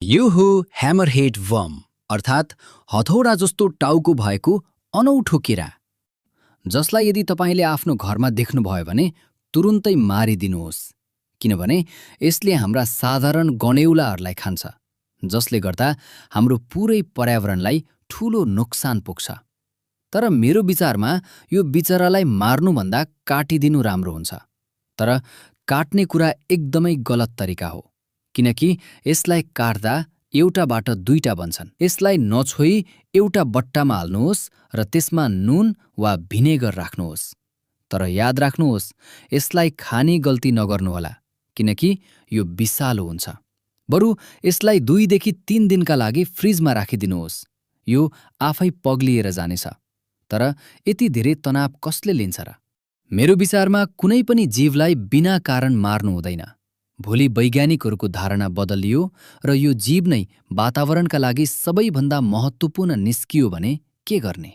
यो हो ह्यामरहेड वर्म अर्थात् हथौडा जस्तो टाउको भएको अनौठो किरा, जसलाई यदि तपाईँले आफ्नो घरमा देख्नुभयो भने तुरुन्तै मारिदिनुहोस्, किनभने यसले हाम्रा साधारण गनेउलाहरूलाई खान्छ, जसले गर्दा हाम्रो पुरै पर्यावरणलाई ठूलो नोक्सान पुग्छ। तर मेरो विचारमा यो बिचरालाई मार्नुभन्दा काटिदिनु राम्रो हुन्छ। तर काट्ने कुरा एकदमै गलत तरिका हो, किनकि यसलाई काट्दा एउटाबाट दुईटा बन्छन्। यसलाई नछोई एउटा बट्टामा हाल्नुहोस् र त्यसमा नुन वा भिनेगर राख्नुहोस्। तर याद राख्नुहोस्, यसलाई खाने गल्ती नगर्नुहोला, किनकि यो विषालु हुन्छ। बरु यसलाई 2 देखि 3 दिनका लागि फ्रिजमा राखिदिनुहोस्। यो आफै पग्लिएर जानेछ। तर यति धेरै तनाव कसले लिन्छ र? मेरो विचारमा कुनै पनि जीवलाई बिना कारण मार्नु हुँदैन। भोलि वैज्ञानिकहरूको धारणा बदलियो र यो जीव नै वातावरणका लागि सबैभन्दा महत्त्वपूर्ण निस्कियो भने के गर्ने?